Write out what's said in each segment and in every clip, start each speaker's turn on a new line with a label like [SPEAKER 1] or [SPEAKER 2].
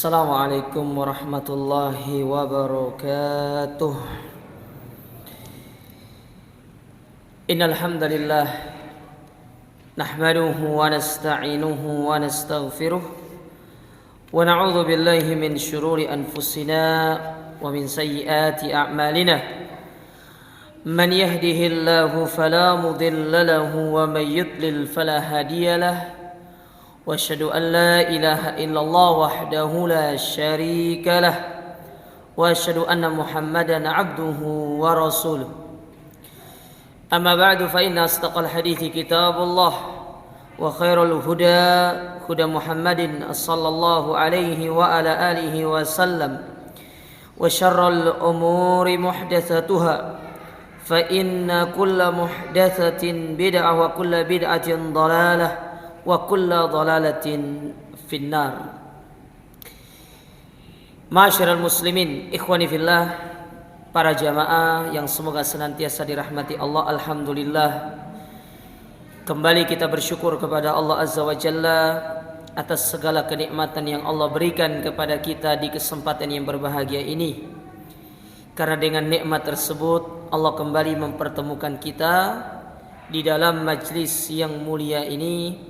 [SPEAKER 1] Assalamualaikum warahmatullahi wabarakatuh. Innal hamdalillah nahmaduhu wa nasta'inuhu wa nastaghfiruh wa na'udzu billahi min shururi anfusina wa min sayyiati a'malina. Man yahdihillahu fala mudilla lahu wa man yudlil fala hadiya lahu. واشهد ان لا اله الا الله وحده لا شريك له واشهد ان محمدا عبده ورسوله اما بعد فان اصدق الحديث كتاب الله وخير الهدى هدى محمد صلى الله عليه وعلى اله وسلم وشر الامور محدثاتها فان كل محدثه بدعه وكل بدعه ضلاله wa kulla dhalalatin finnar. Ma'asyiral muslimin, ikhwani fillah, para jamaah yang semoga senantiasa dirahmati Allah. Alhamdulillah, kembali kita bersyukur kepada Allah Azza wa Jalla atas segala kenikmatan yang Allah berikan kepada kita di kesempatan yang berbahagia ini. Karena dengan nikmat tersebut Allah kembali mempertemukan kita di dalam majlis yang mulia ini,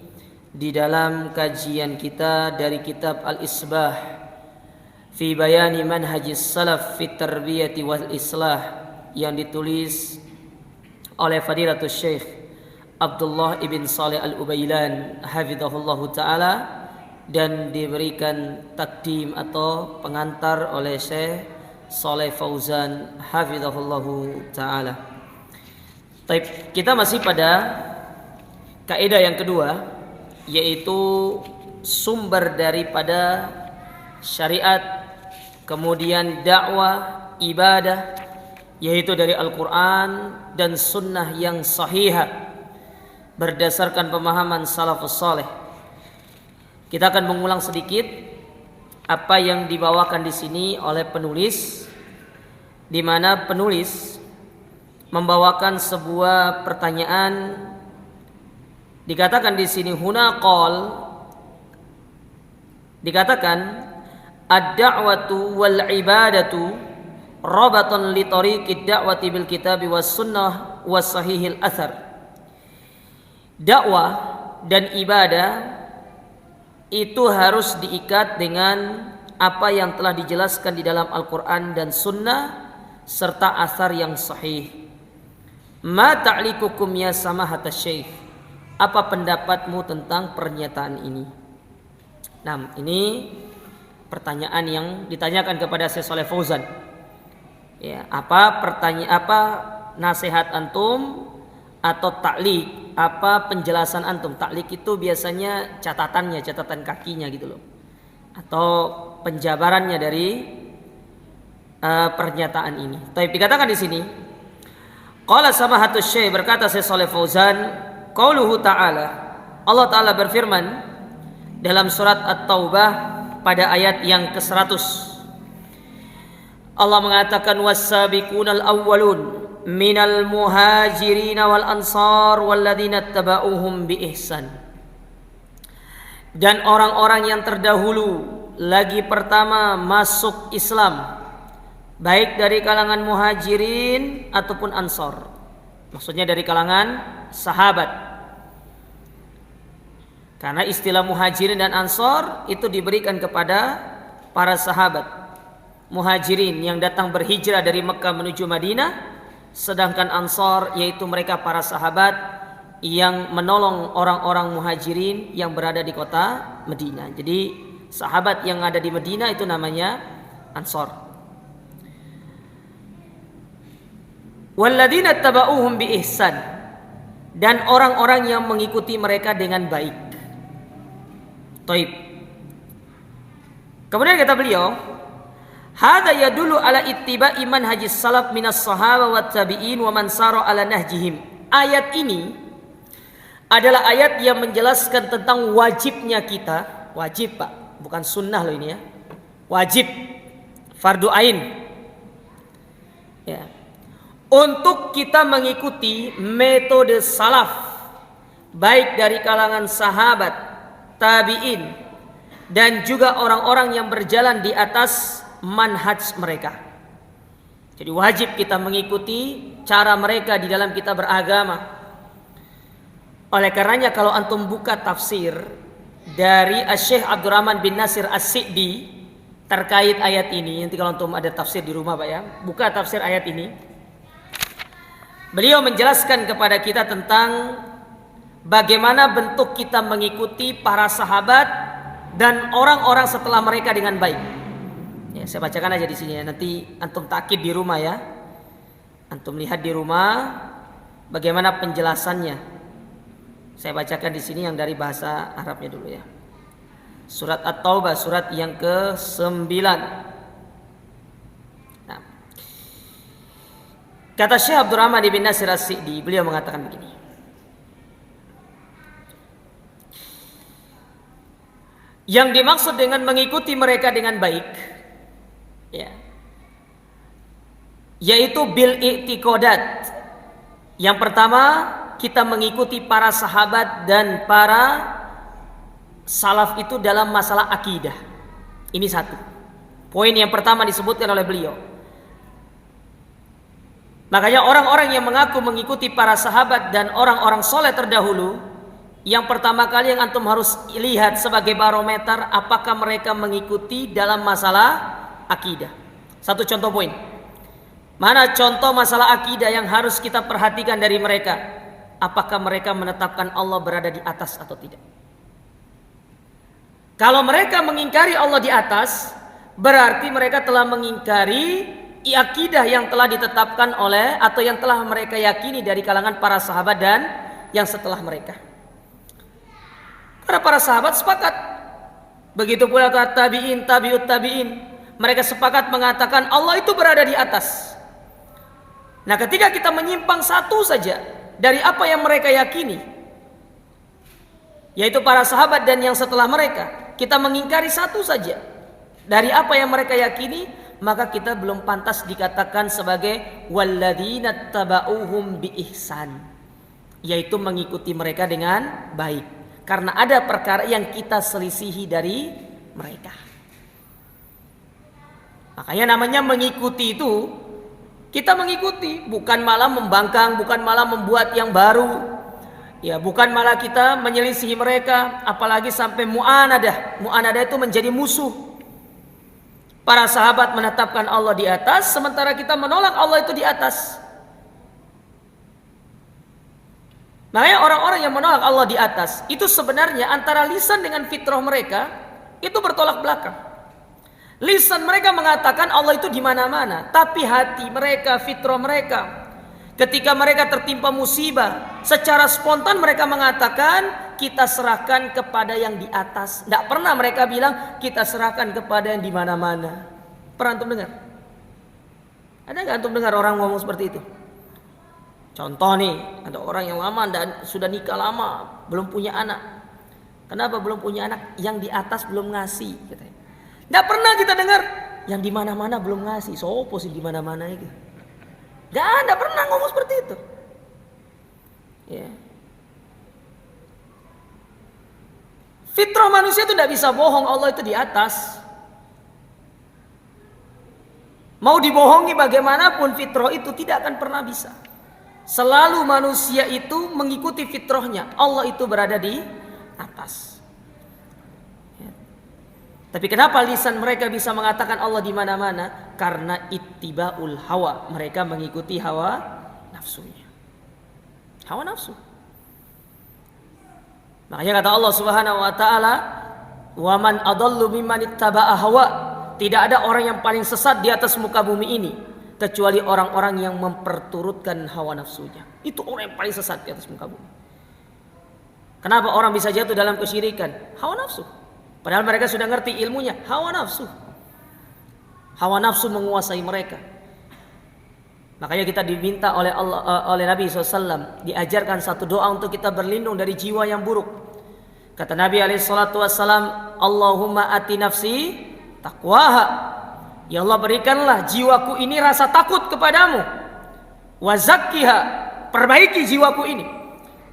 [SPEAKER 1] di dalam kajian kita dari kitab Al-Isbah fi bayani manhajis salaf fi tarbiyati wal islah yang ditulis oleh Fadilatul Syekh Abdullah ibn Saleh Al-Ubailan hafizahullahu ta'ala, dan diberikan takdim atau pengantar oleh Syekh Saleh Fauzan hafizahullahu ta'ala. Baik, kita masih pada kaidah yang kedua, yaitu sumber daripada syariat, kemudian dakwah, ibadah, yaitu dari Al-Quran dan sunnah yang sahihah berdasarkan pemahaman salafus saleh. Kita akan mengulang sedikit apa yang dibawakan di sini oleh penulis, di mana penulis membawakan sebuah pertanyaan. Dikatakan di sini hunaqal, dikatakan ad-da'watu wal ibadatu rabatan li tariqid da'wati bil kitabi was sunnah was sahihil athar. Dakwah dan ibadah itu harus diikat dengan apa yang telah dijelaskan di dalam Al-Quran dan sunnah serta asar yang sahih. Ma ta'likukum ya samahatas syekh, apa pendapatmu tentang pernyataan ini? Nah, ini pertanyaan yang ditanyakan kepada Syekh Saleh Fauzan. Ya, apa nasihat antum atau taklik, apa penjelasan antum? Taklik itu biasanya catatan kakinya gitu loh, atau penjabarannya dari pernyataan ini. Tapi dikatakan di sini, qala samahatus syekh, berkata Syekh Saleh Fauzan, qauluhu ta'ala, Allah Ta'ala berfirman dalam surat At-Taubah pada ayat yang ke-100. Allah mengatakan was-sabiqunal awwalun minal muhajirin wal ansar walladzina tabauhum bi ihsan. Dan orang-orang yang terdahulu lagi pertama masuk Islam, baik dari kalangan muhajirin ataupun ansar. Maksudnya dari kalangan sahabat. Karena istilah muhajirin dan ansor itu diberikan kepada para sahabat. Muhajirin yang datang berhijrah dari Mekah menuju Madinah, sedangkan ansor yaitu mereka para sahabat yang menolong orang-orang muhajirin yang berada di kota Madinah. Jadi sahabat yang ada di Madinah itu namanya ansor. Walladzina tabauhum bi ihsan, dan orang-orang yang mengikuti mereka dengan baik. Taib. Kemudian kata beliau, hadza yadullu ala ittiba'i manhajis salaf minas sahaba wat tabi'in wa man sara ala nahjihim. Ayat ini adalah ayat yang menjelaskan tentang wajibnya kita, wajib Pak, bukan sunnah loh ini ya. Wajib, fardu ain. Ya. Untuk kita mengikuti metode salaf, baik dari kalangan sahabat, tabi'in, dan juga orang-orang yang berjalan di atas manhaj mereka. Jadi wajib kita mengikuti cara mereka di dalam kita beragama. Oleh karenanya kalau antum buka tafsir dari Syekh Abdurrahman bin Nasir As-Sa'di terkait ayat ini, nanti kalau antum ada tafsir di rumah Pak ya, buka tafsir ayat ini. Beliau menjelaskan kepada kita tentang bagaimana bentuk kita mengikuti para sahabat dan orang-orang setelah mereka dengan baik. Ya, saya bacakan aja di sini ya. Nanti antum takkid di rumah ya. Antum lihat di rumah bagaimana penjelasannya. Saya bacakan di sini yang dari bahasa Arabnya dulu ya. Surat At-Taubah surat yang ke-9. Nah, kata Syekh Abdurrahman bin Nasir As-Sa'di, beliau mengatakan begini. Yang dimaksud dengan mengikuti mereka dengan baik, ya, yaitu bil i'tiqadat. Yang pertama, kita mengikuti para sahabat dan para salaf itu dalam masalah akidah. Ini satu. Poin yang pertama disebutkan oleh beliau. Makanya orang-orang yang mengaku mengikuti para sahabat dan orang-orang soleh terdahulu, yang pertama kali yang antum harus lihat sebagai barometer apakah mereka mengikuti dalam masalah akidah. Satu contoh poin. Mana contoh masalah akidah yang harus kita perhatikan dari mereka? Apakah mereka menetapkan Allah berada di atas atau tidak? Kalau mereka mengingkari Allah di atas, berarti mereka telah mengingkari akidah yang telah ditetapkan oleh atau yang telah mereka yakini dari kalangan para sahabat dan yang setelah mereka. Para sahabat sepakat. Begitu pula tabi'in, tabi'ut tabi'in. Mereka sepakat mengatakan Allah itu berada di atas. Nah, ketika kita menyimpang satu saja dari apa yang mereka yakini, yaitu para sahabat dan yang setelah mereka, kita mengingkari satu saja dari apa yang mereka yakini, maka kita belum pantas dikatakan sebagai walladzina taba'uhum bi ihsan, yaitu mengikuti mereka dengan baik. Karena ada perkara yang kita selisihi dari mereka. Makanya namanya mengikuti itu, kita mengikuti, bukan malah membangkang, bukan malah membuat yang baru. Ya, bukan malah kita menyelisihi mereka, apalagi sampai mu'anadah. Mu'anadah itu menjadi musuh. Para sahabat menetapkan Allah di atas, sementara kita menolak Allah itu di atas. Makanya orang-orang yang menolak Allah di atas itu sebenarnya antara lisan dengan fitrah mereka itu bertolak belakang. Lisan mereka mengatakan Allah itu di mana-mana, tapi hati mereka, fitrah mereka, ketika mereka tertimpa musibah, secara spontan mereka mengatakan kita serahkan kepada yang di atas. Tidak pernah mereka bilang kita serahkan kepada yang di mana-mana. Pernah antum dengar? Ada nggak antum dengar orang ngomong seperti itu? Contoh nih, ada orang yang lama dan sudah nikah lama, belum punya anak. Kenapa belum punya anak? Yang di atas belum ngasih, katanya. Nggak pernah kita dengar yang di mana-mana belum ngasih. Sopo sih di mana-mana itu? Nggak pernah ngomong seperti itu. Ya. Fitrah manusia itu tidak bisa bohong, Allah itu di atas. Mau dibohongi bagaimanapun fitrah itu tidak akan pernah bisa. Selalu manusia itu mengikuti fitrahnya. Allah itu berada di atas. Ya. Tapi kenapa lisan mereka bisa mengatakan Allah di mana-mana? Karena ittibaul hawa. Mereka mengikuti hawa nafsunya. Hawa nafsu. Makanya kata Allah Subhanahu wa taala, "Wa man adallu mimman ittaba'a hawa." Tidak ada orang yang paling sesat di atas muka bumi ini kecuali orang-orang yang memperturutkan hawa nafsunya. Itu orang yang paling sesat di atas muka bumi. Kenapa orang bisa jatuh dalam kesyirikan? Hawa nafsu. Padahal mereka sudah ngerti ilmunya. Hawa nafsu. Hawa nafsu menguasai mereka. Makanya kita diminta oleh Allah, oleh Nabi SAW, diajarkan satu doa untuk kita berlindung dari jiwa yang buruk. Kata Nabi SAW, Allahumma ati nafsi taqwaha. Ya Allah, berikanlah jiwaku ini rasa takut kepadamu. Wa zakkiha, perbaiki jiwaku ini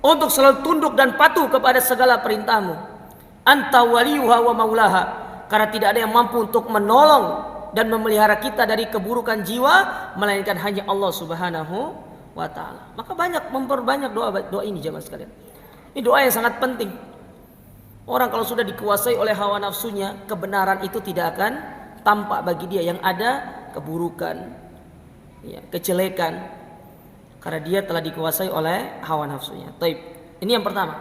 [SPEAKER 1] untuk selalu tunduk dan patuh kepada segala perintahmu. anta waliyuha wa maulaha, karena tidak ada yang mampu untuk menolong dan memelihara kita dari keburukan jiwa melainkan hanya Allah Subhanahu wa taala. Maka banyak memperbanyak doa ini jemaah sekalian. Ini doa yang sangat penting. Orang kalau sudah dikuasai oleh hawa nafsunya, kebenaran itu tidak akan tampak bagi dia, yang ada keburukan, ya, kejelekan, karena dia telah dikuasai oleh hawa nafsunya. Taib. Ini yang pertama,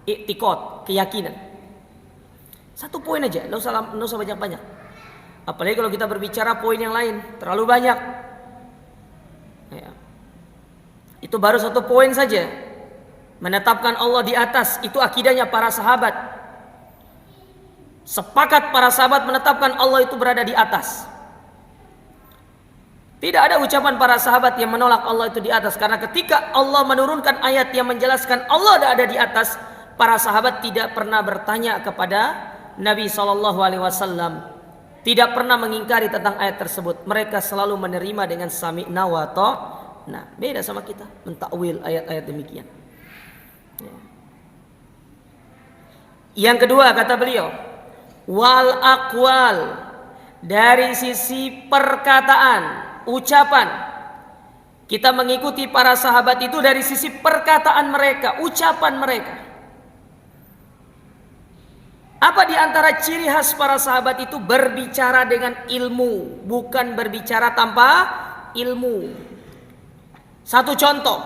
[SPEAKER 1] i'tiqad, keyakinan. Satu poin aja, enggak usah banyak-banyak. Apalagi kalau kita berbicara poin yang lain, terlalu banyak. Ya. Itu baru satu poin saja. Menetapkan Allah di atas, itu akidahnya para sahabat. Sepakat para sahabat menetapkan Allah itu berada di atas. Tidak ada ucapan para sahabat yang menolak Allah itu di atas, karena ketika Allah menurunkan ayat yang menjelaskan Allah ada di atas, para sahabat tidak pernah bertanya kepada Nabi SAW, tidak pernah mengingkari tentang ayat tersebut. Mereka selalu menerima dengan sami'na wa ta'na. Beda sama kita mentakwil ayat-ayat demikian. Yang kedua kata beliau, wal aqwal, dari sisi perkataan, ucapan, kita mengikuti para sahabat itu dari sisi perkataan mereka, ucapan mereka. Apa di antara ciri khas para sahabat itu? Berbicara dengan ilmu, bukan berbicara tanpa ilmu. Satu contoh,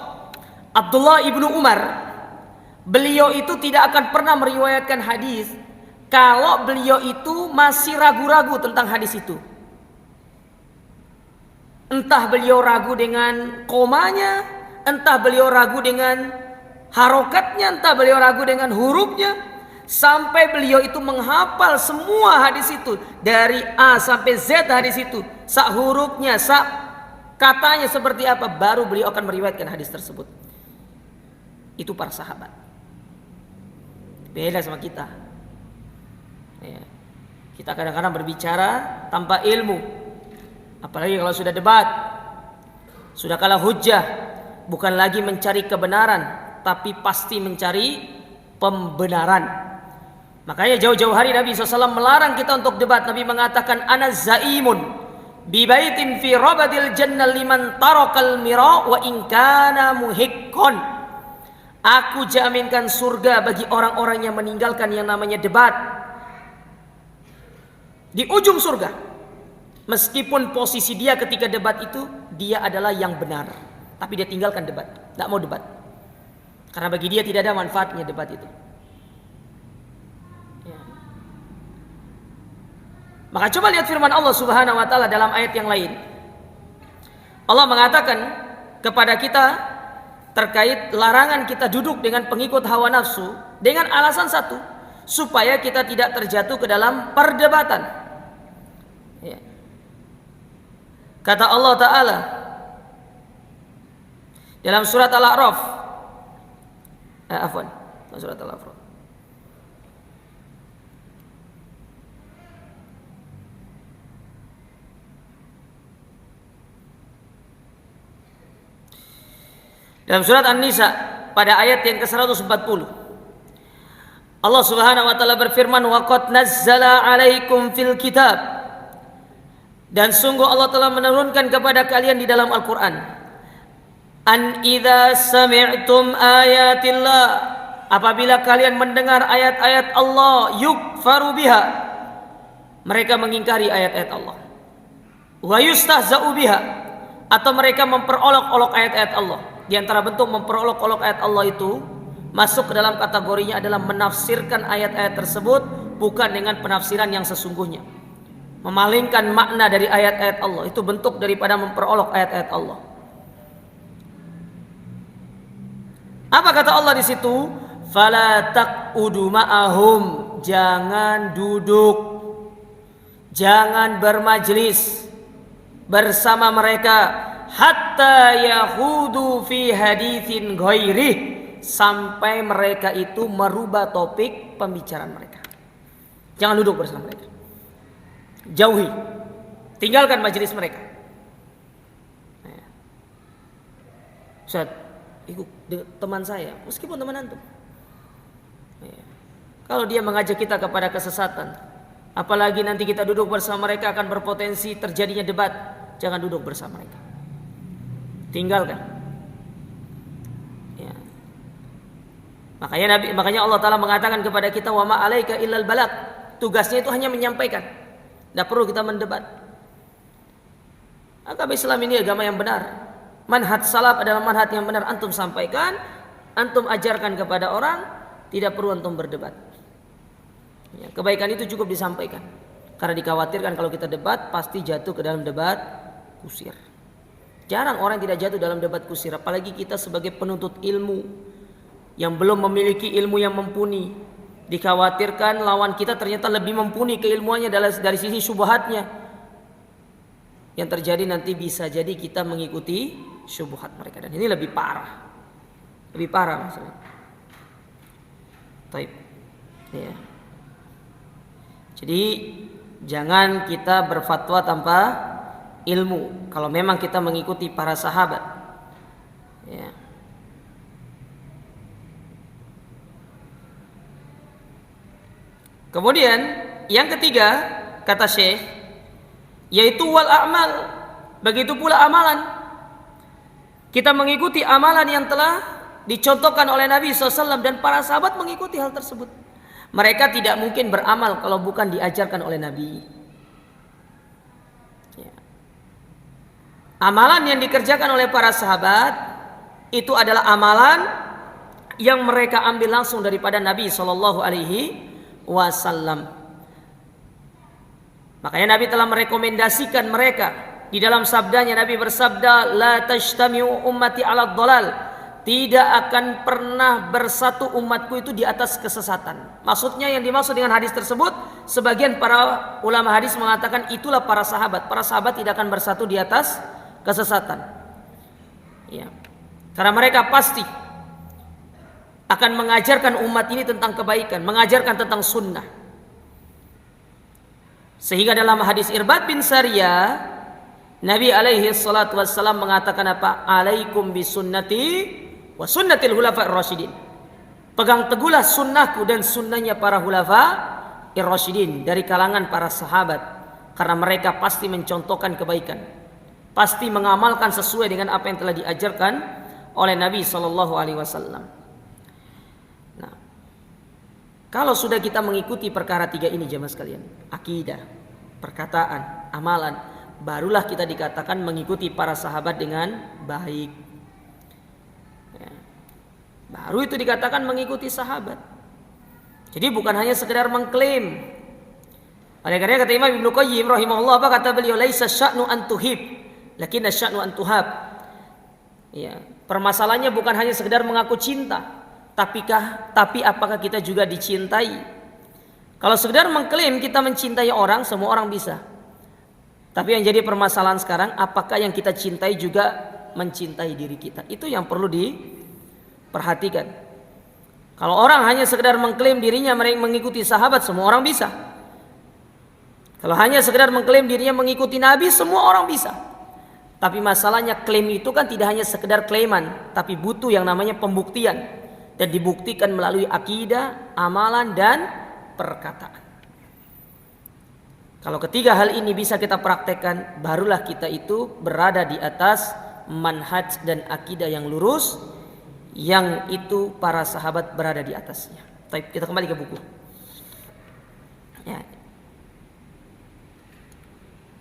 [SPEAKER 1] Abdullah ibnu Umar, beliau itu tidak akan pernah meriwayatkan hadis kalau beliau itu masih ragu-ragu tentang hadis itu. Entah beliau ragu dengan komanya, entah beliau ragu dengan harokatnya, entah beliau ragu dengan hurufnya, sampai beliau itu menghafal semua hadis itu dari A sampai Z hadis itu, sak hurufnya, sak katanya seperti apa, baru beliau akan meriwayatkan hadis tersebut. Itu para sahabat. Beda sama kita. Ya. Kita kadang-kadang berbicara tanpa ilmu, apalagi kalau sudah debat, sudah kalah hujjah, bukan lagi mencari kebenaran, tapi pasti mencari pembenaran. Makanya jauh-jauh hari Nabi SAW melarang kita untuk debat. Nabi mengatakan, ana zaimun bibaitin fi rabadil jannah liman tarakal mira wa in kana muhiqqan. Aku jaminkan surga bagi orang-orang yang meninggalkan yang namanya debat. Di ujung surga, meskipun posisi dia ketika debat itu dia adalah yang benar, tapi dia tinggalkan debat, tidak mau debat, karena bagi dia tidak ada manfaatnya debat itu. Ya. Maka coba lihat firman Allah Subhanahu wa taala dalam ayat yang lain. Allah mengatakan kepada kita terkait larangan kita duduk dengan pengikut hawa nafsu dengan alasan satu, supaya kita tidak terjatuh ke dalam perdebatan. Ya. Kata Allah Ta'ala dalam surat Al-A'raf, surat Al-A'raf, dalam surat An-Nisa pada ayat yang ke-140, Allah Subhanahu wa taala berfirman, wa qad nazzala 'alaikum fil kitab, dan sungguh Allah telah menurunkan kepada kalian di dalam Al-Quran, an idza sami'tum ayatillah, apabila kalian mendengar ayat-ayat Allah, yukfaru biha, mereka mengingkari ayat-ayat Allah, wa yustahza'u biha, atau mereka memperolok-olok ayat-ayat Allah. Di antara bentuk memperolok-olok ayat Allah itu masuk ke dalam kategorinya adalah menafsirkan ayat-ayat tersebut bukan dengan penafsiran yang sesungguhnya, memalingkan makna dari ayat-ayat Allah. Itu bentuk daripada memperolok ayat-ayat Allah. Apa kata Allah di situ? Fala taqudu ma'ahum, jangan duduk, jangan bermajlis bersama mereka, hatta yahudu fi haditsin ghairih, sampai mereka itu merubah topik pembicaraan mereka. Jangan duduk bersama mereka, jauhi, tinggalkan majelis mereka. Ustaz, ikut teman saya, meskipun teman antum. Kalau dia mengajak kita kepada kesesatan, apalagi nanti kita duduk bersama mereka akan berpotensi terjadinya debat, jangan duduk bersama mereka. Tinggalkan. Ya. Makanya Allah Ta'ala mengatakan kepada kita, wa ma 'alaika illal balagh. Tugasnya itu hanya menyampaikan. Tidak perlu kita mendebat. Agama Islam ini agama yang benar. Manhaj salaf adalah manhaj yang benar. Antum sampaikan, antum ajarkan kepada orang, tidak perlu antum berdebat. Ya, kebaikan itu cukup disampaikan. Karena dikhawatirkan kalau kita debat pasti jatuh ke dalam debat kusir. Jarang orang tidak jatuh dalam debat kusir, apalagi kita sebagai penuntut ilmu yang belum memiliki ilmu yang mumpuni. Dikhawatirkan lawan kita ternyata lebih mumpuni keilmuannya dari sisi syubhatnya. Yang terjadi nanti bisa jadi kita mengikuti syubhat mereka, dan ini lebih parah. Lebih parah maksudnya. Taib. Ya. Jadi jangan kita berfatwa tanpa ilmu. Kalau memang kita mengikuti para sahabat, ya. Kemudian yang ketiga kata Syekh, yaitu wal a'mal. Begitu pula amalan. Kita mengikuti amalan yang telah dicontohkan oleh Nabi SAW dan para sahabat mengikuti hal tersebut. Mereka tidak mungkin beramal kalau bukan diajarkan oleh Nabi. Ya. Amalan yang dikerjakan oleh para sahabat itu adalah amalan yang mereka ambil langsung daripada Nabi SAW. Makanya Nabi telah merekomendasikan mereka. Di dalam sabdanya Nabi bersabda, la tajtami'u ummati 'ala dhalal. Tidak akan pernah bersatu umatku itu di atas kesesatan. Maksudnya yang dimaksud dengan hadis tersebut, sebagian para ulama hadis mengatakan itulah para sahabat. Para sahabat tidak akan bersatu di atas kesesatan. Ya. Karena mereka pasti akan mengajarkan umat ini tentang kebaikan, mengajarkan tentang sunnah. Sehingga dalam hadis Irbad bin Sariyah, Nabi alaihi salatu wassalam mengatakan apa? Alaikum bisunnati wa sunnatil khulafa'ir rasyidin. Pegang teguhlah sunnahku dan sunnahnya para khulafa'ir rasyidin dari kalangan para sahabat, karena mereka pasti mencontohkan kebaikan, pasti mengamalkan sesuai dengan apa yang telah diajarkan oleh Nabi sallallahu alaihi wasallam. Nah, kalau sudah kita mengikuti perkara tiga ini jemaah sekalian, akidah, perkataan, amalan, barulah kita dikatakan mengikuti para sahabat dengan baik. Baru itu dikatakan mengikuti sahabat. Jadi bukan hanya sekedar mengklaim. Oleh karena kata Imam Ibnu Qayyim rahimahullah, apa kata beliau? Laisa sya'nu an tuhib, lakinna sya'nu an tuhab. Ya, permasalahannya bukan hanya sekedar mengaku cinta, tapi apakah kita juga dicintai? Kalau sekedar mengklaim kita mencintai orang, semua orang bisa. Tapi yang jadi permasalahan sekarang, apakah yang kita cintai juga mencintai diri kita? Itu yang perlu diperhatikan. Kalau orang hanya sekedar mengklaim dirinya mengikuti sahabat, semua orang bisa. Kalau hanya sekedar mengklaim dirinya mengikuti Nabi, semua orang bisa. Tapi masalahnya klaim itu kan tidak hanya sekedar klaiman, tapi butuh yang namanya pembuktian, dan dibuktikan melalui akidah, amalan, dan perkataan. Kalau ketiga hal ini bisa kita praktekkan, barulah kita itu berada di atas manhaj dan akidah yang lurus, yang itu para sahabat berada di atasnya. Baik, kita kembali ke buku. Ya.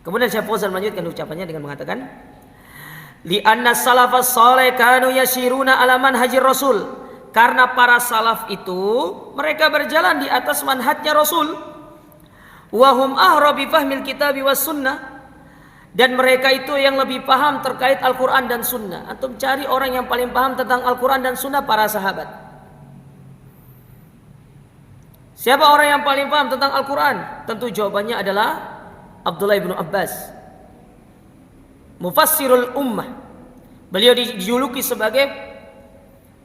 [SPEAKER 1] Kemudian Syekh Fauzan melanjutkan ucapannya dengan mengatakan, li anna salafas salih kanu yasiruna ala manhajir rasul. Karena para salaf itu mereka berjalan di atas manhajnya Rasul. Wa hum ahra bi fahmil kitabi was sunnah. Dan mereka itu yang lebih paham terkait Al-Quran dan Sunnah. Antum cari orang yang paling paham tentang Al-Quran dan Sunnah, para sahabat. Siapa orang yang paling paham tentang Al-Quran? Tentu jawabannya adalah Abdullah bin Abbas, Mufassirul Ummah. Beliau dijuluki sebagai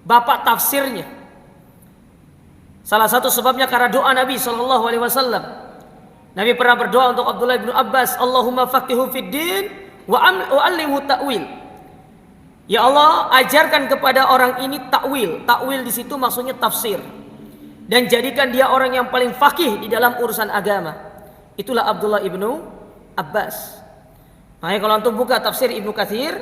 [SPEAKER 1] bapak tafsirnya. Salah satu sebabnya karena doa Nabi SAW. Nabi pernah berdoa untuk Abdullah bin Abbas, Allahumma faqihu fid din wa allimhu ta'wil. Ya Allah, ajarkan kepada orang ini takwil. Takwil di situ maksudnya tafsir. dan jadikan dia orang yang paling faqih di dalam urusan agama. Itulah Abdullah ibnu Abbas. Makanya kalau antum buka tafsir Ibnu Katsir,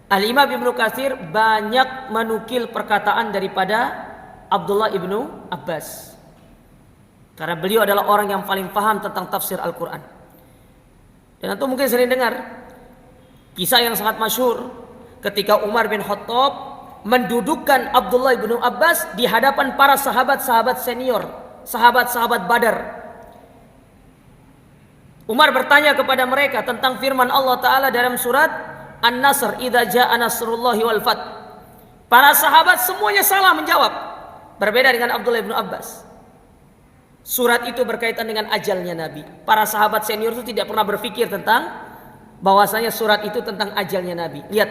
[SPEAKER 1] Al-Imam Ibnu Katsir banyak menukil perkataan daripada Abdullah ibnu Abbas. Karena beliau adalah orang yang paling paham tentang tafsir Al-Quran. Dan antum mungkin sering dengar kisah yang sangat masyhur ketika Umar bin Khattab mendudukkan Abdullah ibnu Abbas di hadapan para sahabat-sahabat senior, sahabat-sahabat Badar. Umar bertanya kepada mereka tentang firman Allah Ta'ala dalam surat An-Nasr, idza jaa nasrullahi wal fath. Para sahabat semuanya salah menjawab, berbeda dengan Abdullah ibnu Abbas. Surat itu berkaitan dengan ajalnya Nabi. Para sahabat senior itu tidak pernah berpikir tentang bahwasanya surat itu tentang ajalnya Nabi. Lihat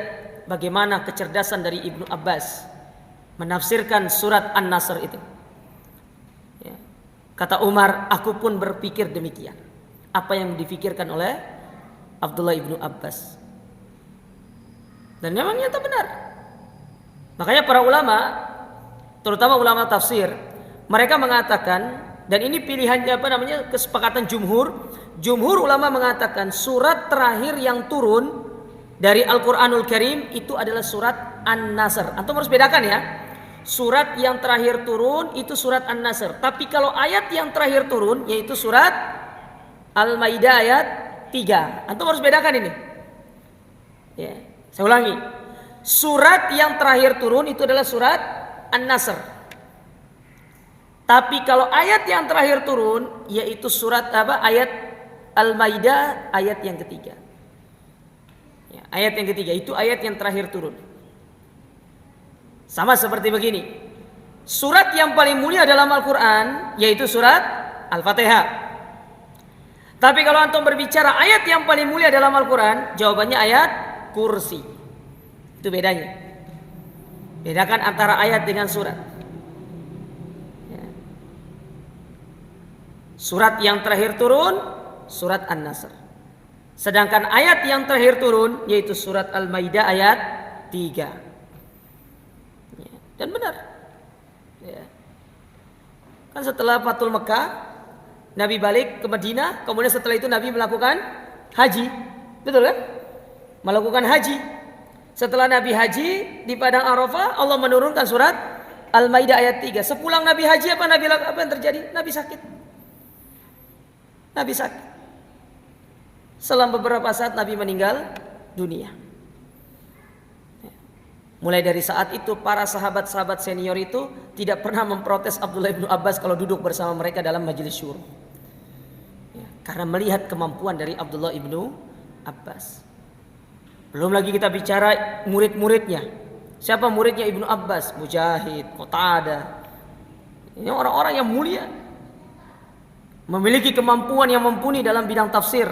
[SPEAKER 1] bagaimana kecerdasan dari Ibnu Abbas menafsirkan surat An-Nasr itu. Ya. Kata Umar, aku pun berpikir demikian. Apa yang difikirkan oleh Abdullah ibnu Abbas. Dan memang nyata benar. Makanya para ulama, terutama ulama tafsir, mereka mengatakan, dan ini pilihannya kesepakatan jumhur. Jumhur ulama mengatakan surat terakhir yang turun dari Al-Quranul Karim itu adalah surat An-Nasr. Antum harus bedakan ya. Surat yang terakhir turun itu surat An-Nasr. Tapi kalau ayat yang terakhir turun yaitu surat Al-Maidah ayat 3. Antum harus bedakan ini. Ya, saya ulangi. Surat yang terakhir turun itu adalah surat An-Nasr. Tapi kalau ayat yang terakhir turun yaitu surat ayat Al-Maidah ayat yang ketiga. Ya, ayat yang ketiga itu ayat yang terakhir turun. Sama seperti begini. Surat yang paling mulia dalam Al-Quran yaitu surat Al-Fatihah. Tapi kalau antum berbicara ayat yang paling mulia dalam Al-Quran, jawabannya ayat Kursi. Itu bedanya. Bedakan antara ayat dengan surat. Ya. Surat yang terakhir turun, surat An-Nasr. Sedangkan ayat yang terakhir turun, yaitu surat Al-Maidah ayat 3. Ya. Dan benar. Ya. Kan setelah Fathul Mekah, Nabi balik ke Madinah, kemudian setelah itu Nabi melakukan haji. Betul kan? Melakukan haji. Setelah Nabi haji di Padang Arafah, Allah menurunkan surat Al-Maidah ayat 3. Sepulang Nabi haji apa yang terjadi? Nabi sakit. Nabi sakit. Selang beberapa saat Nabi meninggal dunia. Mulai dari saat itu para sahabat-sahabat senior itu tidak pernah memprotes Abdullah ibnu Abbas kalau duduk bersama mereka dalam majelis syuro. Karena melihat kemampuan dari Abdullah ibnu Abbas. Belum lagi kita bicara murid-muridnya. Siapa muridnya Ibnu Abbas? Mujahid, Qatadah. Ini orang-orang yang mulia. Memiliki kemampuan yang mumpuni dalam bidang tafsir.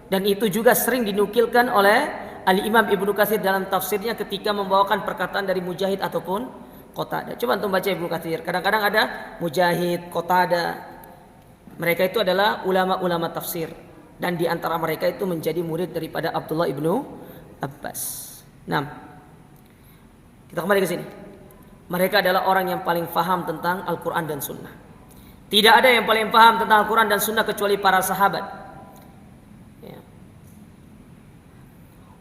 [SPEAKER 1] Dan itu juga sering dinukilkan oleh Al-Imam Ibnu Katsir dalam tafsirnya ketika membawakan perkataan dari Mujahid ataupun Qatadah. Coba antum baca Ibnu Katsir. Kadang-kadang ada Mujahid, Qatadah. Mereka itu adalah ulama-ulama tafsir. Dan di antara mereka itu menjadi murid daripada Abdullah ibnu Abbas. Nah, kita kembali ke sini. Mereka adalah orang yang paling faham tentang Al-Quran dan Sunnah. Tidak ada yang paling paham tentang Al-Quran dan Sunnah kecuali para sahabat. Ya.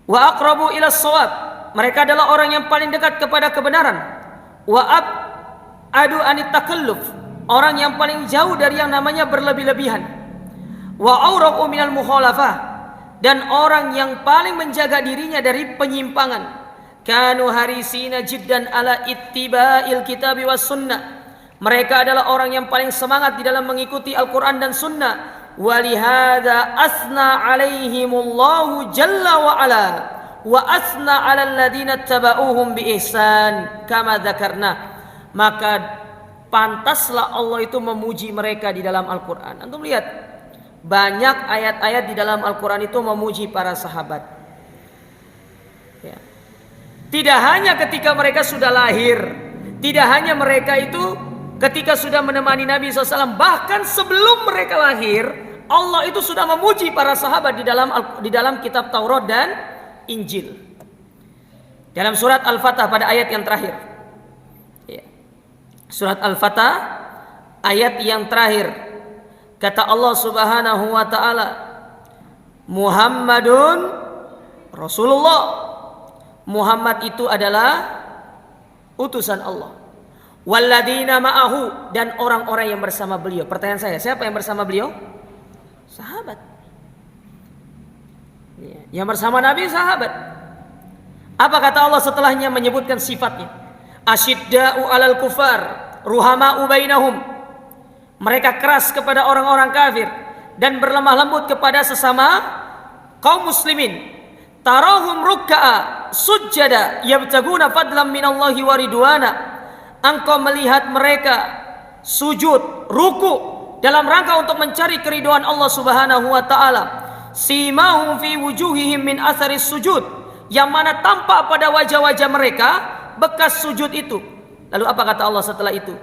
[SPEAKER 1] Wa aqrabu ila shawab. Mereka adalah orang yang paling dekat kepada kebenaran. Wa ab'adu anit takalluf. Orang yang paling jauh dari yang namanya berlebih-lebihan. Wa auraqu minal mukhalafah. Dan orang yang paling menjaga dirinya dari penyimpangan. Kanu harisina jiddan ala ittiba'il kitabi was sunnah. Mereka adalah orang yang paling semangat di dalam mengikuti Al-Quran dan Sunnah. Walihada asna alaihimullahu jalla wa ala. Wa asna ala alladhina taba'uhum bi ihsan. Kama dzakarna. Maka pantaslah Allah itu memuji mereka di dalam Al-Quran. Antum lihat, banyak ayat-ayat di dalam Al-Quran itu memuji para sahabat. Ya. Tidak hanya ketika mereka sudah lahir, tidak hanya mereka itu ketika sudah menemani Nabi SAW, bahkan sebelum mereka lahir, Allah itu sudah memuji para sahabat di dalam kitab Taurat dan Injil. Dalam surat Al-Fatah pada ayat yang terakhir. Surat Al-Fatah ayat yang terakhir, kata Allah Subhanahu wa taala, Muhammadun Rasulullah. Muhammad itu adalah utusan Allah. Walladzina ma'ahu, dan orang-orang yang bersama beliau. Pertanyaan saya, siapa yang bersama beliau? Sahabat. Yang bersama Nabi sahabat. Apa kata Allah setelahnya menyebutkan sifatnya? Asyidda'u 'alal kufar, ruhama'u bainahum. Mereka keras kepada orang-orang kafir dan berlemah lembut kepada sesama kaum muslimin. Tarahum rukka'a sujjada yabtaguna fadlan minallahi wa ridwana. Engkau melihat mereka sujud, ruku dalam rangka untuk mencari keridhaan Allah Subhanahu wa taala. Simahum fi wujuhihim min atharis sujud, yang mana tampak pada wajah-wajah mereka bekas sujud itu. Lalu apa kata Allah setelah itu?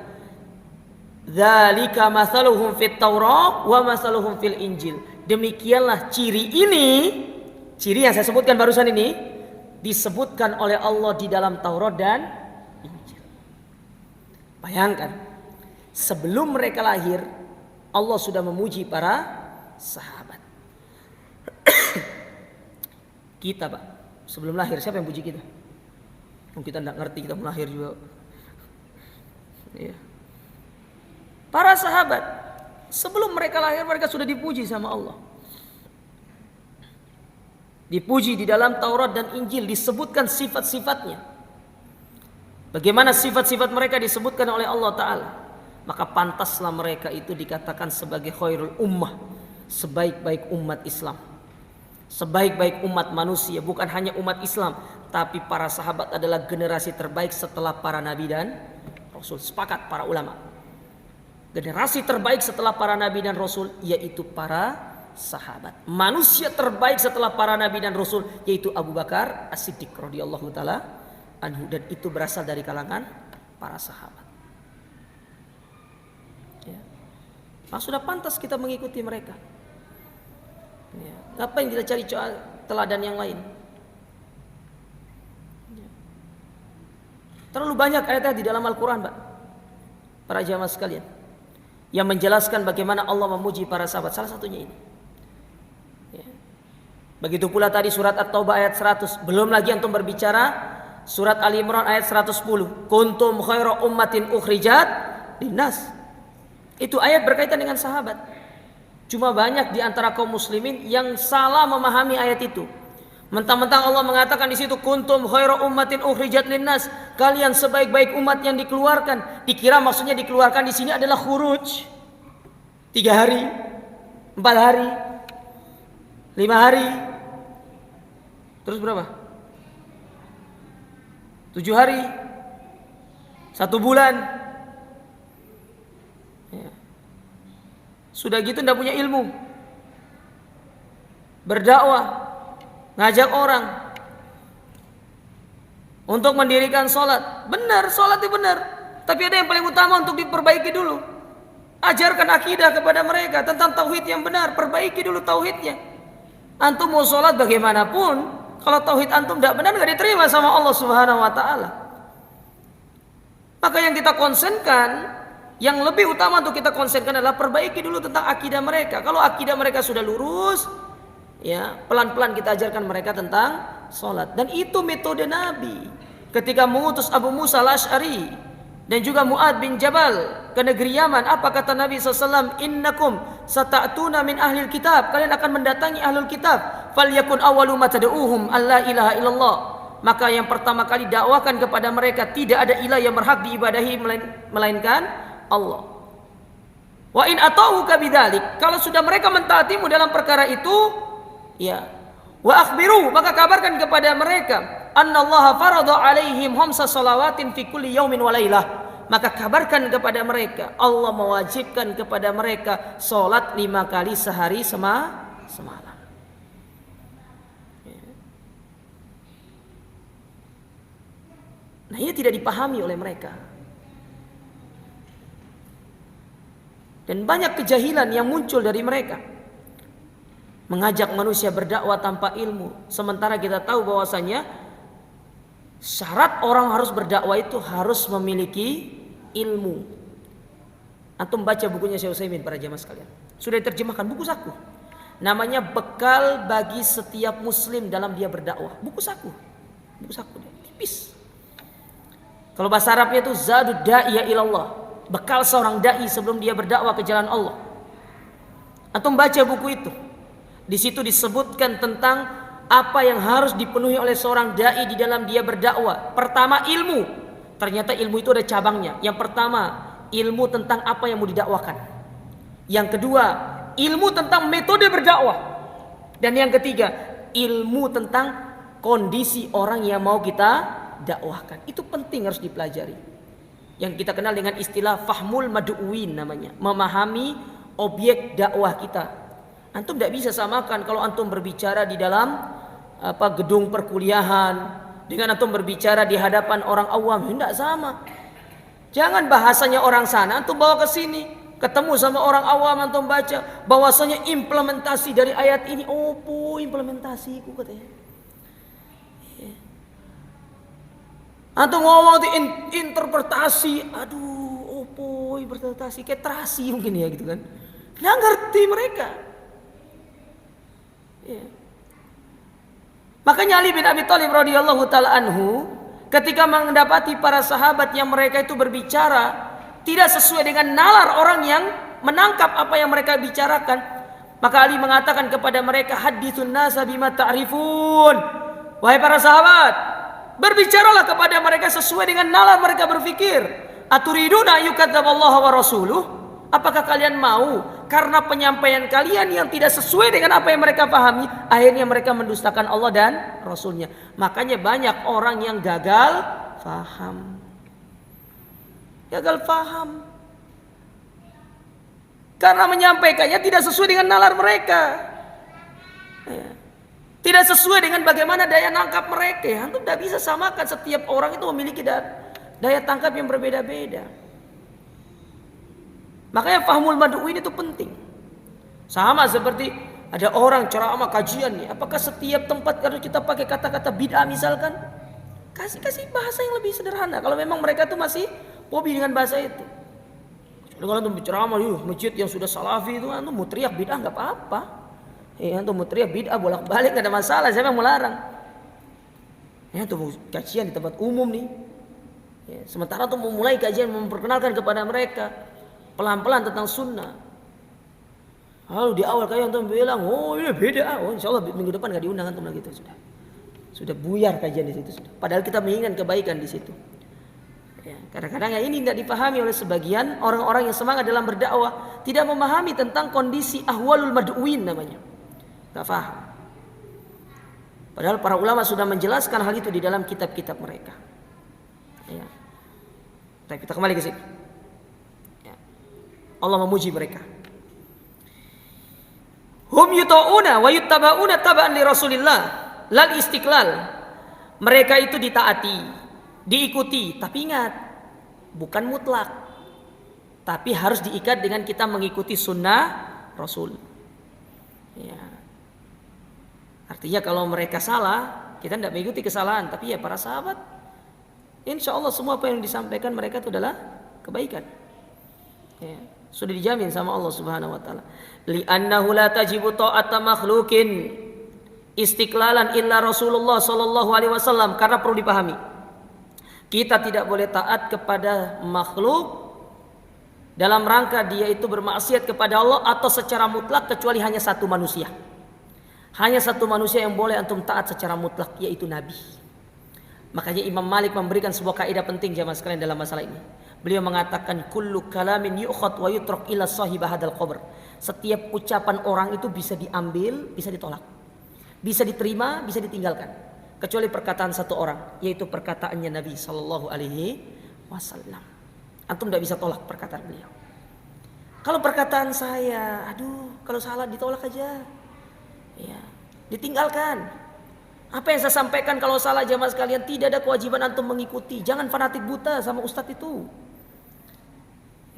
[SPEAKER 1] Dzalika mathaluhum fit Taurat wa mathaluhum fil Injil. Demikianlah ciri ini, ciri yang saya sebutkan barusan ini disebutkan oleh Allah di dalam Taurat dan Injil. Bayangkan, sebelum mereka lahir Allah sudah memuji para sahabat. Kita Pak, sebelum lahir siapa yang puji kita? Kita tidak ngerti, kita mau lahir juga. Ya. Para sahabat sebelum mereka lahir mereka sudah dipuji sama Allah. Dipuji di dalam Taurat dan Injil, disebutkan sifat-sifatnya. Bagaimana sifat-sifat mereka disebutkan oleh Allah Ta'ala. Maka pantaslah mereka itu dikatakan sebagai khairul ummah, sebaik-baik umat Islam, sebaik-baik umat manusia. Bukan hanya umat Islam, tapi para sahabat adalah generasi terbaik setelah para nabi dan rasul. Sepakat para ulama, generasi terbaik setelah para nabi dan rasul yaitu para sahabat. Manusia terbaik setelah para nabi dan rasul yaitu Abu Bakar As-Siddiq radhiyallahu taala anhu, dan itu berasal dari kalangan para sahabat. Ya. Nah, sudah pantas kita mengikuti mereka. Ya. Ngapain kita cari teladan yang lain? Ya. Terlalu banyak ayat di dalam Al-Quran, Pak, para jamaah sekalian, yang menjelaskan bagaimana Allah memuji para sahabat. Salah satunya ini. Ya. Begitu pula tadi surat At-Taubah ayat 100. Belum lagi antum berbicara surat Ali Imran ayat 110. Kuntum khaira ummatin ukhrijat linnas. Itu ayat berkaitan dengan sahabat. Cuma banyak di antara kaum muslimin yang salah memahami ayat itu. Mentang-mentang Allah mengatakan di situ kuntum khaira ummatin ukhrijat linnas, kalian sebaik-baik umat yang dikeluarkan. Dikira maksudnya dikeluarkan di sini adalah khuruj. 3 hari, 4 hari, 5 hari. Terus berapa? 7 hari, 1 bulan. Ya. Sudah gitu tidak punya ilmu, berdakwah, ngajak orang untuk mendirikan sholat. Benar, sholat itu benar, tapi ada yang paling utama untuk diperbaiki dulu. Ajarkan akidah kepada mereka tentang tauhid yang benar. Perbaiki dulu tauhidnya. Antum mau sholat bagaimanapun, kalau tauhid antum tidak benar, tidak diterima sama Allah Subhanahu wa taala. Maka yang kita konsenkan, yang lebih utama untuk kita konsenkan adalah perbaiki dulu tentang akidah mereka. Kalau akidah mereka sudah lurus, ya pelan-pelan kita ajarkan mereka tentang sholat. Dan itu metode Nabi ketika mengutus Abu Musa al-Asy'ari dan juga Mu'ad bin Jabal ke negeri Yaman. Apa kata Nabi SAW? Innakum sata'tuna min ahlil kitab, kalian akan mendatangi ahlul kitab. Falyakun awwalu ma tad'uuhum alla ilaha illallah. Maka yang pertama kali dakwakan kepada mereka tidak ada ilah yang berhak diibadahi melainkan Allah. Wa in ata'uka bidzalik, kalau sudah mereka mentaatimu dalam perkara itu, ya, wa akhbiru, maka kabarkan kepada mereka annallaha farada alaihim khamsa salawatin fi kulli yaumin wa lailah. Maka kabarkan kepada mereka Allah mewajibkan kepada mereka salat 5 kali sehari semalam. Nah, ini tidak dipahami oleh mereka. Dan banyak kejahilan yang muncul dari mereka. Mengajak manusia berdakwah tanpa ilmu. Sementara kita tahu bahwasanya syarat orang harus berdakwah itu harus memiliki ilmu. Antum baca bukunya Syekh Utsaimin para jamaah sekalian. Sudah diterjemahkan buku saku. Namanya Bekal bagi Setiap Muslim dalam Dia Berdakwah. Buku saku. Buku saku tipis. Kalau bahasa Arabnya itu Zadud Da'iya ilallah. Bekal seorang dai sebelum dia berdakwah ke jalan Allah. Antum baca buku itu. Di situ disebutkan tentang apa yang harus dipenuhi oleh seorang dai di dalam dia berdakwah. Pertama, ilmu. Ternyata ilmu itu ada cabangnya. Yang pertama, ilmu tentang apa yang mau didakwakan. Yang kedua, ilmu tentang metode berdakwah. Dan yang ketiga, ilmu tentang kondisi orang yang mau kita dakwahkan. Itu penting, harus dipelajari. Yang kita kenal dengan istilah fahmul mad'uwin namanya. Memahami objek dakwah kita. Antum tidak bisa samakan kalau antum berbicara di dalam gedung perkuliahan dengan antum berbicara di hadapan orang awam. Tidak sama. Jangan bahasanya orang sana antum bawa ke sini. Ketemu sama orang awam antum baca bahwasanya implementasi dari ayat ini. Opo implementasiku katanya. Antum ngomong itu interpretasi. Aduh, opo interpretasi kayak terasi mungkin ya gitu kan. Nggak ngerti mereka. Ya. Makanya Ali bin Abi Thalib radhiyallahu taala anhu ketika mendapati para sahabat yang mereka itu berbicara tidak sesuai dengan nalar orang yang menangkap apa yang mereka bicarakan, maka Ali mengatakan kepada mereka, haditsun nasa bima ta'rifun. Wahai para sahabat, berbicaralah kepada mereka sesuai dengan nalar mereka berpikir. Aturiduna yukadzaballaha wa rasuluh? Apakah kalian mau karena penyampaian kalian yang tidak sesuai dengan apa yang mereka pahami, akhirnya mereka mendustakan Allah dan Rasulnya? Makanya banyak orang yang gagal faham. Gagal faham karena menyampaikannya tidak sesuai dengan nalar mereka, tidak sesuai dengan bagaimana daya tangkap mereka. Antum tidak bisa samakan, setiap orang itu memiliki daya tangkap yang berbeda-beda. Makanya fahmul mad'uin itu penting. Sama seperti ada orang ceramah kajian nih, apakah setiap tempat harus kita pakai kata-kata bid'ah misalkan? Kasih bahasa yang lebih sederhana. Kalau memang mereka tuh masih hobi dengan bahasa itu. Kalau antum berceramah di masjid yang sudah salafi itu, antum mau teriak bid'ah nggak apa-apa. Antum mau teriak bid'ah bolak-balik nggak ada masalah. Saya memang melarang. Antum mau kajian di tempat umum nih. Sementara antum mau mulai kajian memperkenalkan kepada mereka pelan-pelan tentang sunnah. Lalu di awal kajian antum bilang, oh ini beda. Oh insya Allah minggu depan nggak diundang antum lagi itu sudah buyar kajian di situ sudah. Padahal kita menginginkan kebaikan di situ. Ya, kadang-kadang ini tidak dipahami oleh sebagian orang-orang yang semangat dalam berdakwah, tidak memahami tentang kondisi ahwalul mad'uin namanya. Tidak paham. Padahal para ulama sudah menjelaskan hal itu di dalam kitab-kitab mereka. Ya. Tapi kita kembali ke sini. Ya. Allah memuji mereka. Hum yuta'una wa yuttaba'una taba'an li Rasulillah lal istiqlal. Mereka itu ditaati, diikuti, tapi ingat, bukan mutlak, tapi harus diikat dengan kita mengikuti sunnah Rasul. Ya. Artinya kalau mereka salah, kita tidak mengikuti kesalahan, tapi ya para sahabat, insya Allah semua apa yang disampaikan mereka itu adalah kebaikan. Ya. Sudah dijamin sama Allah Subhanahu Wa Taala. Li'annahu la tajibu ta'ata makhlukin istiqlalan illa Rasulullah Sallallahu Alaihi Wasallam. Karena perlu dipahami, kita tidak boleh taat kepada makhluk dalam rangka dia itu bermaksiat kepada Allah atau secara mutlak kecuali hanya satu manusia. Hanya satu manusia yang boleh antum taat secara mutlak, yaitu Nabi. Makanya Imam Malik memberikan sebuah kaidah penting jamaah sekalian dalam masalah ini. Beliau mengatakan kullu kalamin yu'khad wa yutrak ila sahibah hadzal qabr. Setiap ucapan orang itu bisa diambil, bisa ditolak. Bisa diterima, bisa ditinggalkan. Kecuali perkataan satu orang, yaitu perkataannya Nabi sallallahu alaihi wasallam. Antum tidak bisa tolak perkataan beliau. Kalau perkataan saya, aduh, kalau salah ditolak aja. Ya, ditinggalkan. Apa yang saya sampaikan kalau salah jamaah sekalian, tidak ada kewajiban antum mengikuti. Jangan fanatik buta sama ustadz itu.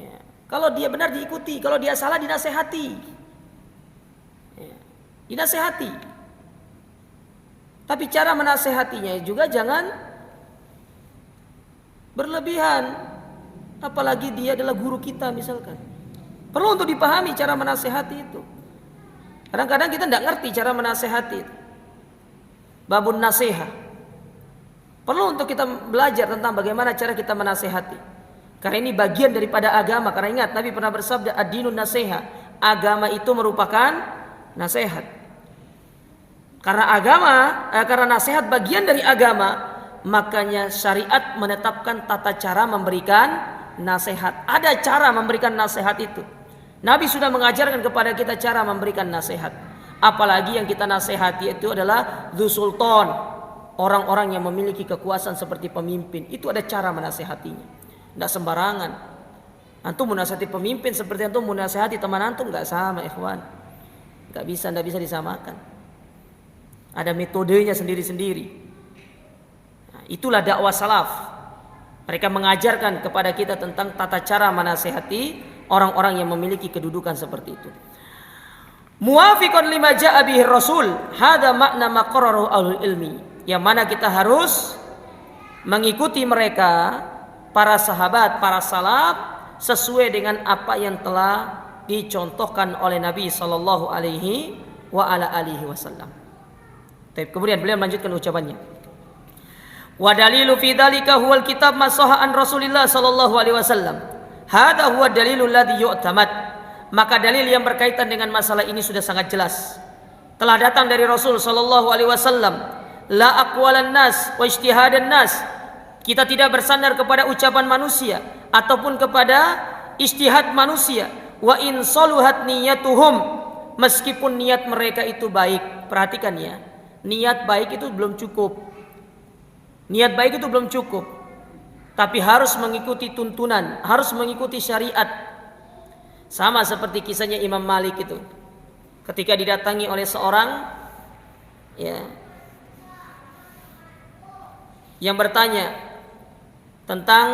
[SPEAKER 1] Ya. Kalau dia benar diikuti, kalau dia salah dinasehati. Ya. Dinasehati. Tapi cara menasehatinya juga jangan berlebihan. apalagi dia adalah guru kita misalkan. Perlu untuk dipahami cara menasehati itu. Kadang-kadang kita tidak ngerti cara menasehati itu. Babun nasihat. Perlu untuk kita belajar tentang bagaimana cara kita menasehati. Karena ini bagian daripada agama. Karena ingat Nabi pernah bersabda ad-dinun nasihat. Agama itu merupakan nasihat. Karena nasihat bagian dari agama, makanya syariat menetapkan tata cara memberikan nasihat. Ada cara memberikan nasihat itu. Nabi sudah mengajarkan kepada kita cara memberikan nasihat. Apalagi yang kita nasihati itu adalah dzu sultan, orang-orang yang memiliki kekuasaan seperti pemimpin. Itu ada cara menasihatinya. Tidak sembarangan. Antum menasihati pemimpin seperti antum menasihati teman antum, nggak sama, ikhwan. Tidak bisa disamakan. Ada metodenya sendiri-sendiri. Nah, itulah dakwah salaf. Mereka mengajarkan kepada kita tentang tata cara menasihati orang-orang yang memiliki kedudukan seperti itu. Muwafiqan lima ja'a bihi Rasul, hada makna maqarrahu ahlul ilmi. Yang mana kita harus mengikuti mereka, para sahabat, para salaf, sesuai dengan apa yang telah dicontohkan oleh Nabi sallallahu alaihi wasallam. Kemudian beliau melanjutkan ucapannya. Wa dalilu fi dzalika huwal kitab ma sahha an Rasulillah sallallahu alaihi wasallam. Hadza huwa dalilul ladzi yu'tamad. Maka dalil yang berkaitan dengan masalah ini sudah sangat jelas. Telah datang dari Rasul sallallahu alaihi wasallam, la aqwalan nas wa ijtihadan nas. Kita tidak bersandar kepada ucapan manusia ataupun kepada ijtihad manusia. Wa in saluhat niyatuhum, meskipun niat mereka itu baik. Perhatikan ya. Niat baik itu belum cukup. Niat baik itu belum cukup. Tapi harus mengikuti tuntunan, harus mengikuti syariat. Sama seperti kisahnya Imam Malik itu. Ketika didatangi oleh seorang yang bertanya tentang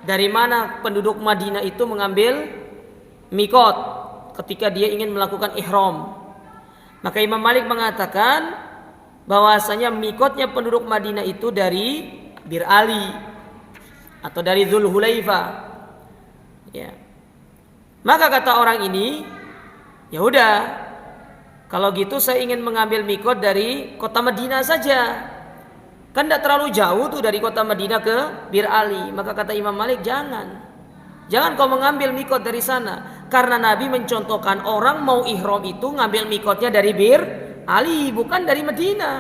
[SPEAKER 1] dari mana penduduk Madinah itu mengambil mikot ketika dia ingin melakukan ihram. Maka Imam Malik mengatakan bahwasanya mikotnya penduduk Madinah itu dari Bir Ali atau dari Dzul Hulaifah. Ya. Maka kata orang ini, ya udah, kalau gitu saya ingin mengambil mikot dari kota Madinah saja. Kan tidak terlalu jauh tuh dari kota Madinah ke Bir Ali. Maka kata Imam Malik, jangan kau mengambil mikot dari sana. Karena Nabi mencontohkan orang mau ihram itu ngambil mikotnya dari Bir Ali, bukan dari Madinah,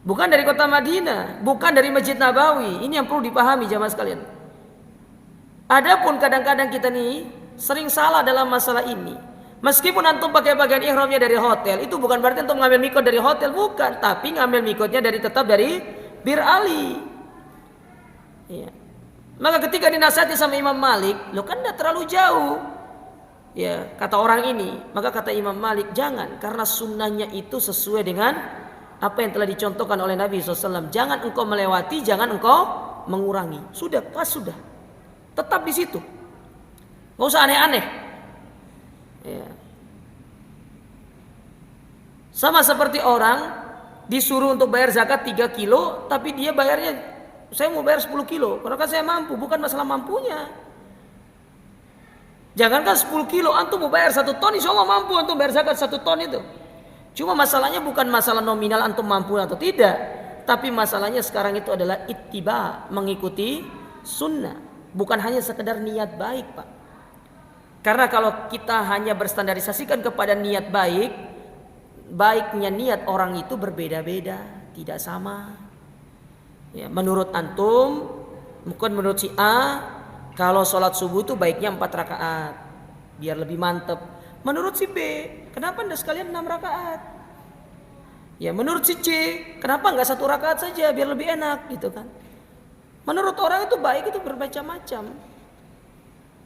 [SPEAKER 1] bukan dari kota Madinah, bukan dari Masjid Nabawi. Ini yang perlu dipahami jamaah sekalian. Adapun kadang-kadang kita nih sering salah dalam masalah ini. Meskipun antum pakai bagian ihramnya dari hotel, itu bukan berarti antum ngambil mikot dari hotel, bukan. Tapi ngambil mikotnya tetap dari Bir Ali. Ya. Maka ketika dinasihati sama Imam Malik, lo kan tidak terlalu jauh. Ya, kata orang ini, maka kata Imam Malik, jangan, karena sunnahnya itu sesuai dengan apa yang telah dicontohkan oleh Nabi SAW. Jangan engkau melewati, jangan engkau mengurangi. Sudah, pas sudah. Tetap di situ. Gak usah aneh-aneh. Ya. Sama seperti orang disuruh untuk bayar zakat 3 kilo, tapi dia bayarnya, saya mau bayar 10 kilo, karena kan saya mampu, bukan masalah mampunya. Jangankan 10 kilo, antum mau bayar 1 ton, insya Allah mampu antum bayar zakat 1 ton itu. Cuma masalahnya bukan masalah nominal antum mampu atau tidak, tapi masalahnya sekarang itu adalah ittiba, mengikuti sunnah. Bukan hanya sekedar niat baik, Pak. Karena kalau kita hanya berstandarisasikan kepada niat baik, baiknya niat orang itu berbeda-beda, tidak sama. Ya, menurut antum, bukan menurut si A, kalau sholat subuh itu baiknya 4 rakaat biar lebih mantep. Menurut si B, kenapa enggak sekalian 6 rakaat? Ya menurut si C, kenapa enggak 1 rakaat saja biar lebih enak gitu kan? Menurut orang itu baik itu bermacam-macam,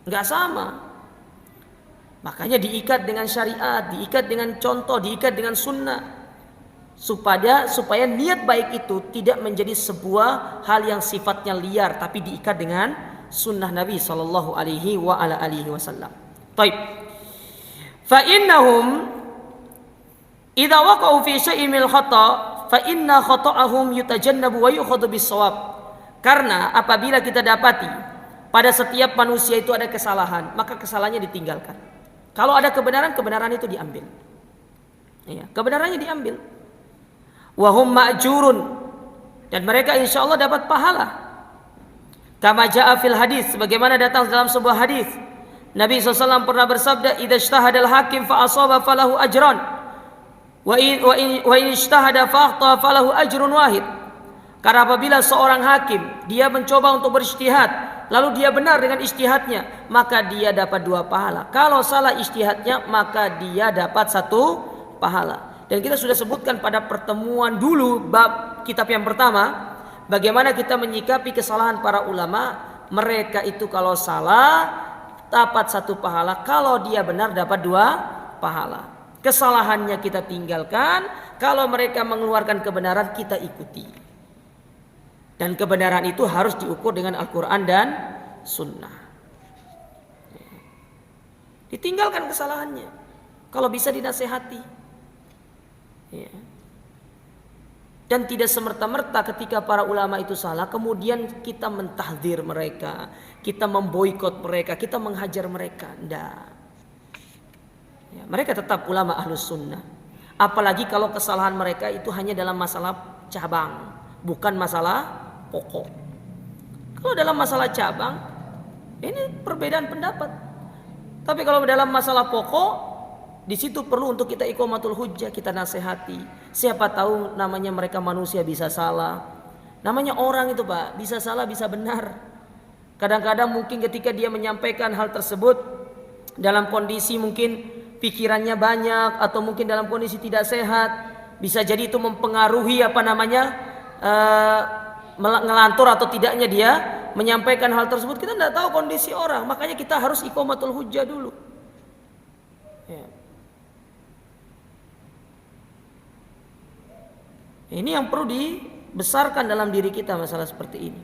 [SPEAKER 1] enggak sama. Makanya diikat dengan syariat, diikat dengan contoh, diikat dengan sunnah, supaya niat baik itu tidak menjadi sebuah hal yang sifatnya liar, tapi diikat dengan sunnah Nabi sallallahu alaihi wasallam. Baik. Fa innahum idza waqa'u fi syai'in min khata' fa inna khata'ahum yutajannabu wa yukhadhu bis-shawab. Karena apabila kita dapati pada setiap manusia itu ada kesalahan, maka kesalahannya ditinggalkan. Kalau ada kebenaran, kebenaran itu diambil. Ya, kebenarannya diambil. Wahum ma'jurun, dan mereka insya Allah dapat pahala. Kama ja'a fil hadis, sebagaimana datang dalam sebuah hadis, Nabi SAW pernah bersabda, idza ijtahadal hakim fa asaba falahu ajran, wa in ijtahada fa akhta falahu ajrun wahid. Karena apabila seorang hakim dia mencoba untuk berijtihad, lalu dia benar dengan ijtihadnya, maka dia dapat 2 pahala. Kalau salah ijtihadnya, maka dia dapat 1 pahala. Dan kita sudah sebutkan pada pertemuan dulu bab kitab yang pertama, bagaimana kita menyikapi kesalahan para ulama. Mereka itu kalau salah dapat 1 pahala, kalau dia benar dapat 2 pahala. Kesalahannya kita tinggalkan, kalau mereka mengeluarkan kebenaran kita ikuti. Dan kebenaran itu harus diukur dengan Al-Quran dan Sunnah. Ditinggalkan kesalahannya, kalau bisa dinasehati. Ya. Dan tidak semerta-merta ketika para ulama itu salah kemudian kita mentahdir mereka, kita memboikot mereka, kita menghajar mereka. Tidak. Ya, mereka tetap ulama ahlus sunnah. Apalagi kalau kesalahan mereka itu hanya dalam masalah cabang, bukan masalah pokok. Kalau dalam masalah cabang, ini perbedaan pendapat. Tapi kalau dalam masalah pokok, di situ perlu untuk kita iqamatul hujjah, kita nasihati. Siapa tahu namanya mereka manusia bisa salah. Namanya orang itu Pak, bisa salah bisa benar. Kadang-kadang mungkin ketika dia menyampaikan hal tersebut dalam kondisi mungkin pikirannya banyak atau mungkin dalam kondisi tidak sehat, bisa jadi itu mempengaruhi ngelantur atau tidaknya dia menyampaikan hal tersebut. Kita tidak tahu kondisi orang, makanya kita harus iqamatul hujjah dulu. Ya. Ini yang perlu dibesarkan dalam diri kita masalah seperti ini.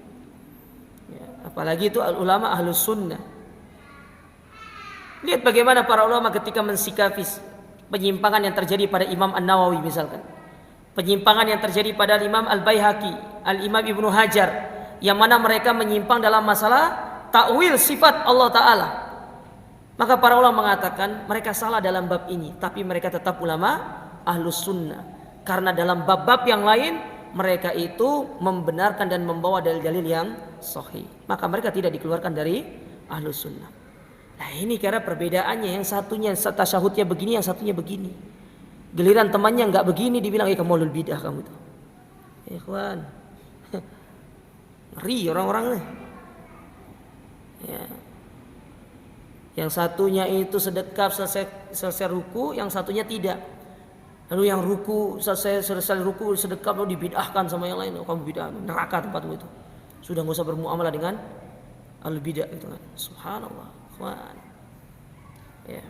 [SPEAKER 1] Ya, apalagi itu ulama ahlus sunnah. Lihat bagaimana para ulama ketika mensikapi penyimpangan yang terjadi pada Imam An-Nawawi misalkan. Penyimpangan yang terjadi pada Imam Al-Baihaqi, Al-Imam Ibnu Hajar, yang mana mereka menyimpang dalam masalah takwil sifat Allah Ta'ala. Maka para ulama mengatakan mereka salah dalam bab ini, tapi mereka tetap ulama ahlus sunnah. Karena dalam bab-bab yang lain mereka itu membenarkan dan membawa dalil-dalil yang sahih. Maka mereka tidak dikeluarkan dari ahlus sunnah. Nah ini karena perbedaannya, yang satunya tasyahudnya begini, yang satunya begini. Giliran temannya nggak begini dibilang kamu ahlul bidah kamu tuh. Ikhwan, ngeri orang-orangnya. Ya. Yang satunya itu sedekap selesai ruku, yang satunya tidak. Lalu yang ruku selesai ruku sedekap lalu dibid'ahkan sama yang lain. Oh, kamu bid'ah, neraka tempatmu itu. Sudah enggak usah bermuamalah dengan ahlul bidah gitu kan. Subhanallah. Ya.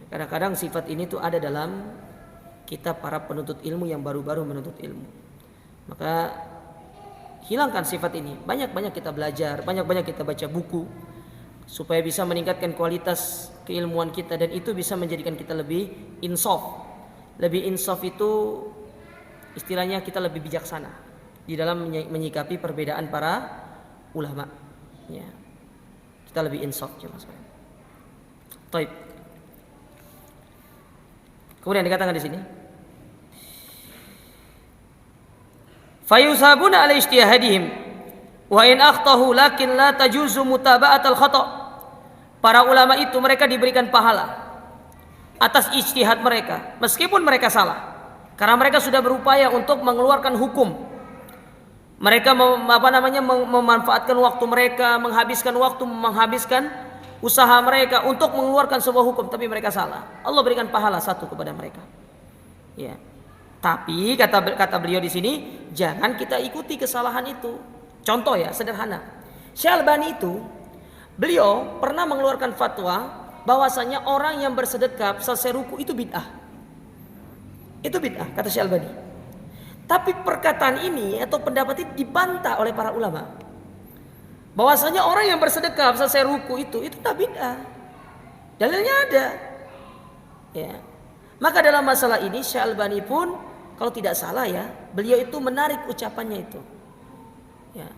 [SPEAKER 1] Kadang-kadang sifat ini tuh ada dalam kita para penuntut ilmu yang baru-baru menuntut ilmu. Maka hilangkan sifat ini. Banyak-banyak kita belajar, banyak-banyak kita baca buku supaya bisa meningkatkan kualitas keilmuan kita, dan itu bisa menjadikan kita lebih insaf. Lebih insaf itu istilahnya kita lebih bijaksana di dalam menyikapi perbedaan para ulama. Ya. Kita lebih insaf jelas. Baik. Kemudian dikatakan di sini, fayusabuna ala ijtihadihim wa in akhtahu lakin la tajuzu mutaba'atul khata'. Para ulama itu mereka diberikan pahala atas ijtihad mereka meskipun mereka salah, karena mereka sudah berupaya untuk mengeluarkan hukum. Mereka memanfaatkan waktu mereka, menghabiskan usaha mereka untuk mengeluarkan sebuah hukum, tapi mereka salah. Allah berikan pahala 1 kepada mereka. Ya. Tapi kata beliau di sini, jangan kita ikuti kesalahan itu. Contoh ya, sederhana. Syalbani itu, beliau pernah mengeluarkan fatwa bahwasanya orang yang bersedekap selesai ruku itu bid'ah. Itu bid'ah kata Syalbani. Tapi perkataan ini atau pendapat ini dibantah oleh para ulama. Bahwasanya orang yang bersedekap selesai ruku itu tak bid'ah. Dalilnya ada. Ya. Maka dalam masalah ini Syalbani pun kalau tidak salah ya, beliau itu menarik ucapannya itu. Ya.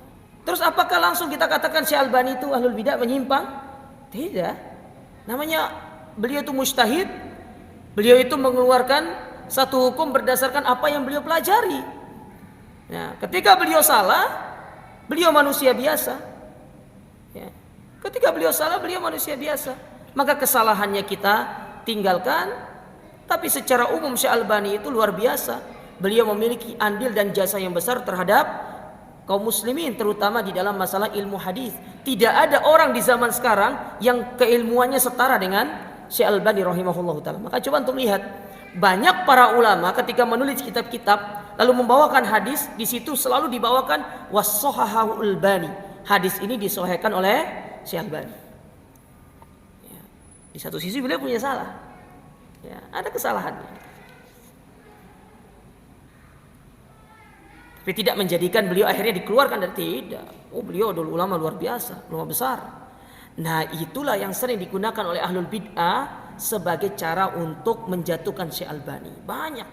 [SPEAKER 1] Terus apakah langsung kita katakan Syekh Albani itu ahlul bidah menyimpang? Tidak. Namanya beliau itu mujtahid. Beliau itu mengeluarkan satu hukum berdasarkan apa yang beliau pelajari. Nah, ketika beliau salah, beliau manusia biasa. Ya. Ketika beliau salah, beliau manusia biasa. Maka kesalahannya kita tinggalkan. Tapi secara umum Syekh Albani itu luar biasa. Beliau memiliki andil dan jasa yang besar terhadap kaum muslimin, terutama di dalam masalah ilmu hadis. Tidak ada orang di zaman sekarang yang keilmuannya setara dengan Syekh Albani rahimahullahu taala. Maka coba untuk lihat, banyak para ulama ketika menulis kitab-kitab lalu membawakan hadis, di situ selalu dibawakan was-sahahahu Albani. Hadis ini disahihkan oleh Syekh Albani. Ya. Di satu sisi beliau punya salah. Ya, ada kesalahannya. Tapi tidak menjadikan beliau akhirnya dikeluarkan dari, tidak. Oh, beliau adalah ulama luar biasa, ulama besar. Nah, itulah yang sering digunakan oleh ahlul bid'ah sebagai cara untuk menjatuhkan Syekh Albani. Banyak.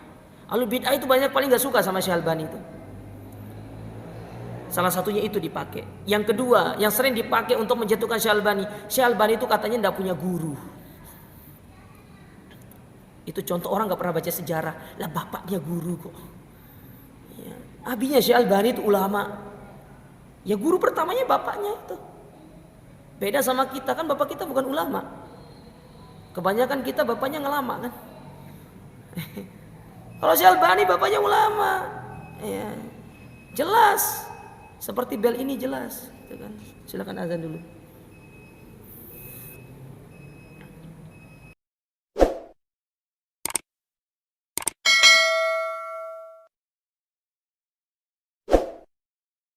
[SPEAKER 1] Ahlul bid'ah itu banyak paling gak suka sama Syekh Albani itu. Salah satunya itu dipakai. Yang kedua, yang sering dipakai untuk menjatuhkan Syekh Albani. Syekh Albani itu katanya tidak punya guru. Itu contoh orang gak pernah baca sejarah. Lah bapaknya guru kok. Abinya Syekh Albani itu ulama. Ya guru pertamanya bapaknya itu. Beda sama kita, kan bapak kita bukan ulama. Kebanyakan kita bapaknya ngelama kan. Kalau Syekh Albani bapaknya ulama. Ya, jelas. Seperti bel ini jelas. Silakan azan dulu.